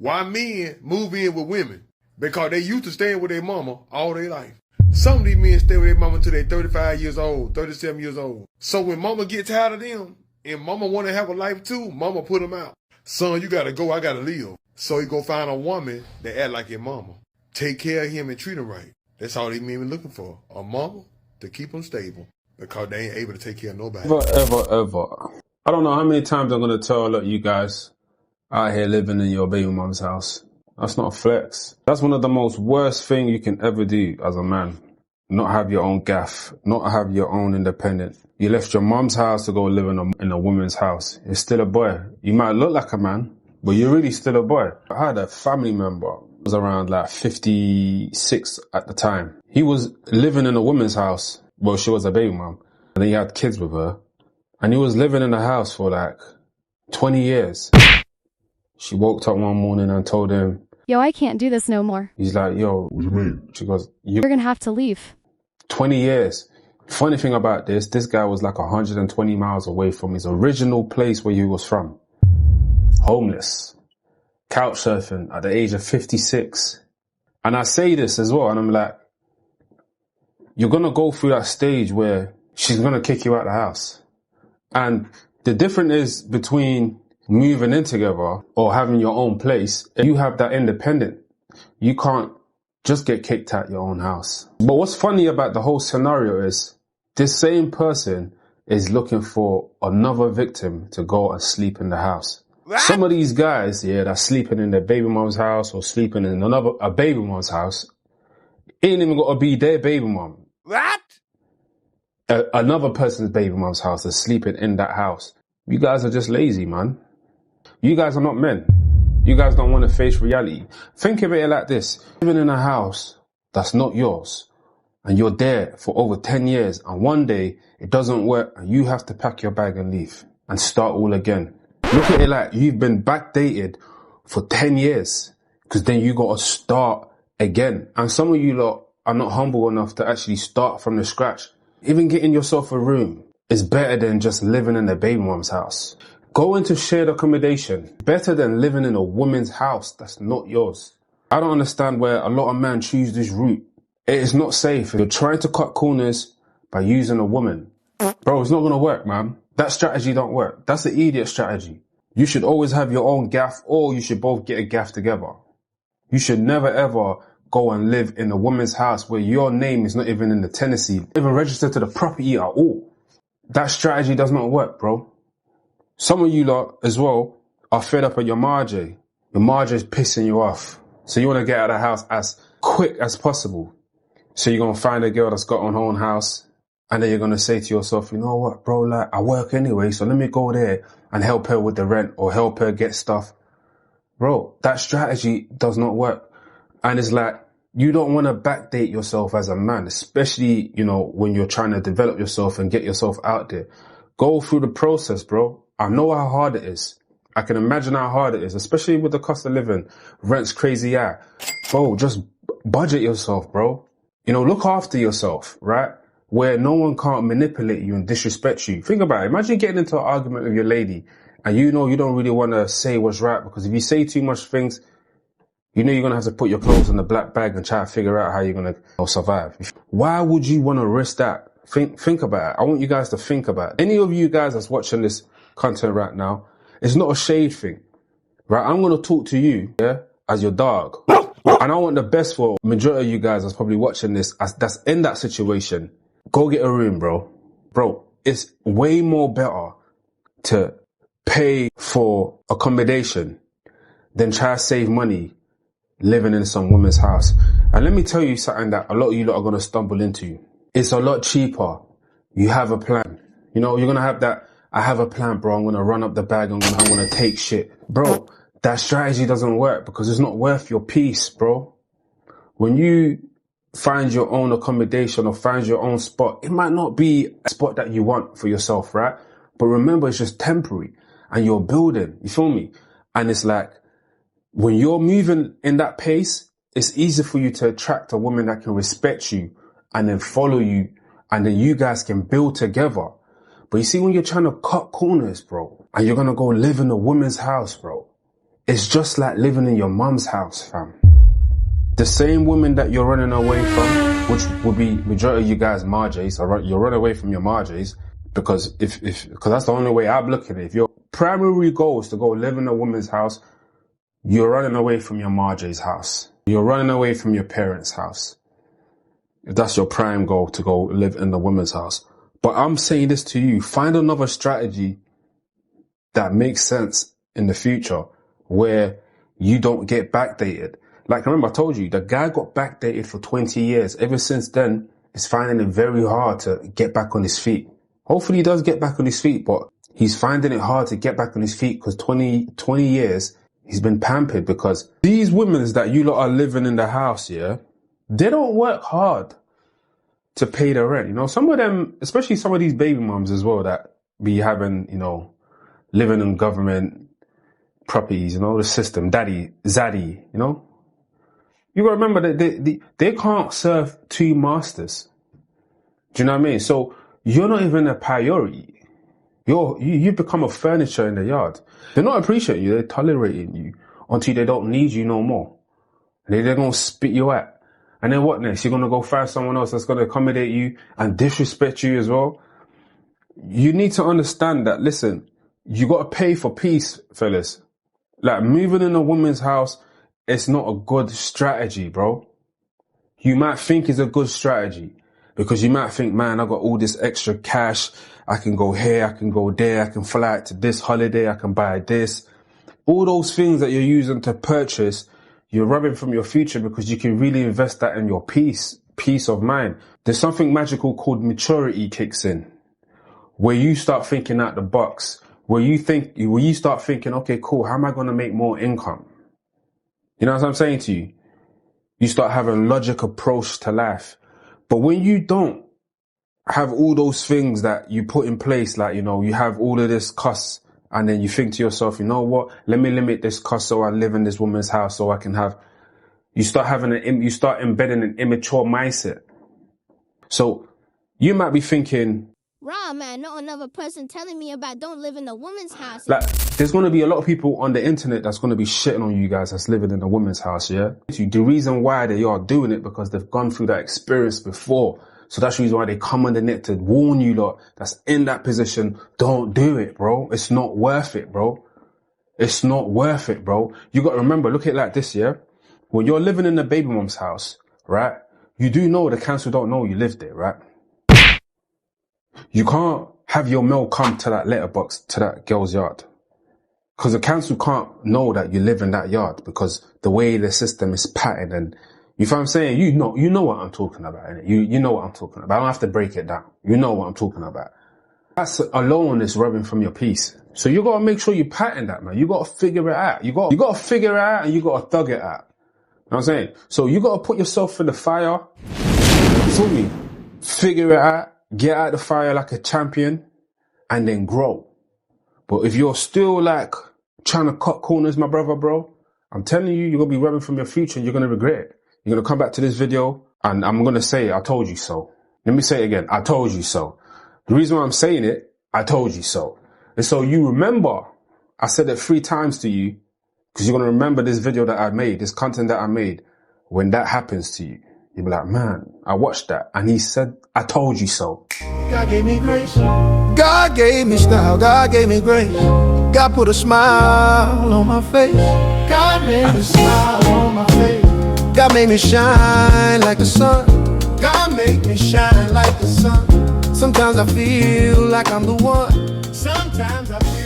Why men move in with women? Because they used to staying with their mama all their life. Some of these men stay with their mama until they're 35 years old, 37 years old. So when mama get tired of them, and mama want to have a life too, mama put them out. Son, you gotta go, I gotta live. So he go find a woman that act like your mama. Take care of him and treat him right. That's all these men been looking for. A mama to keep them stable. Because they ain't able to take care of nobody. Ever. I don't know how many times I'm going to tell you guys out here living in your baby mom's house. That's not a flex. That's one of the most worst things you can ever do as a man. Not have your own gaff. Not have your own independent. You left your mom's house to go live in a woman's house. You're still a boy. You might look like a man, but you're really still a boy. I had a family member. He was around like 56 at the time. He was living in a woman's house. Well, she was a baby mom. And then he had kids with her. And he was living in the house for like 20 years. She woke up one morning and told him, "Yo, I can't do this no more." He's like, "Yo, what do you mean?" She goes, "You're gonna have to leave." 20 years. Funny thing about this guy was like 120 miles away from his original place where he was from. Homeless. Couch surfing at the age of 56. And I say this as well, and I'm like, you're going to go through that stage where she's going to kick you out of the house. And the difference is between moving in together or having your own place, you have that independent. You can't just get kicked out your own house. But what's funny about the whole scenario is this same person is looking for another victim to go and sleep in the house. Some of these guys, that's sleeping in their baby mom's house or sleeping in a baby mom's house, ain't even got to be their baby mom. What? Another person's baby mom's house is sleeping in that house. You guys are just lazy, man. You guys are not men. You guys don't want to face reality. Think of it like this. Living in a house that's not yours, and you're there for over 10 years, and one day it doesn't work, and you have to pack your bag and leave and start all again. Look at it like you've been backdated for 10 years, because then you got to start again. And some of you lot are not humble enough to actually start from the scratch. Even getting yourself a room is better than just living in a baby mom's house. Go into shared accommodation. Better than living in a woman's house that's not yours. I don't understand where a lot of men choose this route. It is not safe. You're trying to cut corners by using a woman. Bro, it's not going to work, man. That strategy don't work. That's the idiot strategy. You should always have your own gaff, or you should both get a gaff together. You should never ever go and live in a woman's house where your name is not even in the tenancy, even registered to the property at all. That strategy does not work, bro. Some of you lot as well are fed up of your margin. Your margin is pissing you off. So you want to get out of the house as quick as possible. So you're going to find a girl that's got her own house, and then you're going to say to yourself, you know what, bro, like I work anyway, so let me go there and help her with the rent or help her get stuff. Bro, that strategy does not work. And it's like, you don't want to backdate yourself as a man, especially, when you're trying to develop yourself and get yourself out there. Go through the process, bro. I know how hard it is. I can imagine how hard it is, especially with the cost of living. Rent's crazy, yeah. Bro, just budget yourself, bro. Look after yourself, right? Where no one can't manipulate you and disrespect you. Think about it. Imagine getting into an argument with your lady and you don't really want to say what's right, because if you say too much things, you're going to have to put your clothes in the black bag and try to figure out how you're going to survive. Why would you want to risk that? Think about it. I want you guys to think about it. Any of you guys that's watching this content right now, it's not a shade thing, right? I'm going to talk to you, as your dog. And I want the best for majority of you guys that's probably watching this, that's in that situation. Go get a room, bro. Bro, it's way more better to pay for accommodation than try to save money living in some woman's house. And let me tell you something that a lot of you lot are going to stumble into. It's a lot cheaper. You have a plan. You're going to have that, I have a plan, bro. I'm going to run up the bag. I'm going to take shit. Bro, that strategy doesn't work because it's not worth your peace, bro. When you find your own accommodation or find your own spot, it might not be a spot that you want for yourself, right? But remember, it's just temporary and you're building, you feel me? And it's like, when you're moving in that pace, it's easy for you to attract a woman that can respect you and then follow you, and then you guys can build together. But you see, when you're trying to cut corners, bro, and you're going to go live in a woman's house, bro, it's just like living in your mum's house, fam. The same women that you're running away from, which will be majority of you guys Marjays, you're running away from your Marjays, because because that's the only way I'm looking at it. If your primary goal is to go live in a woman's house, you're running away from your Marjay's house. You're running away from your parents' house. If that's your prime goal, to go live in the woman's house. But I'm saying this to you, find another strategy that makes sense in the future where you don't get backdated. Like, remember I told you, the guy got backdated for 20 years. Ever since then, he's finding it very hard to get back on his feet. Hopefully he does get back on his feet, but he's finding it hard to get back on his feet because 20 years he's been pampered, because these women that you lot are living in the house, yeah, they don't work hard to pay the rent. You know, some of them, especially some of these baby moms as well that be having, you know, living in government properties, you know, the system, daddy, zaddy, you know. You gotta remember that they can't serve two masters. Do you know what I mean? So you're not even a priority. You become a furniture in the yard. They're not appreciating you, they're tolerating you until they don't need you no more. They're gonna spit you out. And then what next? You're gonna go find someone else that's gonna accommodate you and disrespect you as well. You need to understand that, listen, you gotta pay for peace, fellas. Like, moving in a woman's house, it's not a good strategy, bro. You might think it's a good strategy because you might think, man, I got all this extra cash. I can go here, I can go there, I can fly out to this holiday, I can buy this. All those things that you're using to purchase, you're robbing from your future because you can really invest that in your peace of mind. There's something magical called maturity kicks in, where you start thinking out the box, where you start thinking, okay, cool, how am I going to make more income? You know what I'm saying to you? You start having a logic approach to life. But when you don't have all those things that you put in place, like, you know, you have all of this costs, and then you think to yourself, you know what, let me limit this cost so I live in this woman's house so I can have, you start embedding an immature mindset. So you might be thinking, Raw, man, not another person telling me about don't live in a woman's house. like, there's going to be a lot of people on the internet that's going to be shitting on you guys that's living in a woman's house, yeah? The reason why they are doing it because they've gone through that experience before. So that's the reason why they come on the net to warn you lot that's in that position. Don't do it, bro. It's not worth it, bro. It's not worth it, bro. You got to remember, look at it like this, yeah? When you're living in a baby mom's house, right? You do know the council don't know you live there, right? You can't have your mail come to that letterbox, to that girl's yard. Because the council can't know that you live in that yard because the way the system is patterned, and you know what I'm saying? You know what I'm talking about, innit? You know what I'm talking about. I don't have to break it down. You know what I'm talking about. That's alone is robbing from your peace. So you gotta make sure you pattern that, man. You gotta figure it out. You gotta figure it out and you gotta thug it out. You know what I'm saying? So you gotta put yourself in the fire. Feel me? Figure it out. Get out the fire like a champion and then grow. But if you're still like trying to cut corners, my brother, bro, I'm telling you, you're going to be robbing from your future and you're going to regret it. You're going to come back to this video and I'm going to say, I told you so. Let me say it again. I told you so. The reason why I'm saying it, I told you so. And so you remember, I said it 3 times to you because you're going to remember this video that I made, this content that I made when that happens to you. You'll be like, man, I watched that. And he said, I told you so. God gave me grace. God gave me style. God gave me grace. God put a smile on my face. God made me smile on my face. God made me shine like the sun. God made me shine like the sun. Sometimes I feel like I'm the one. Sometimes I feel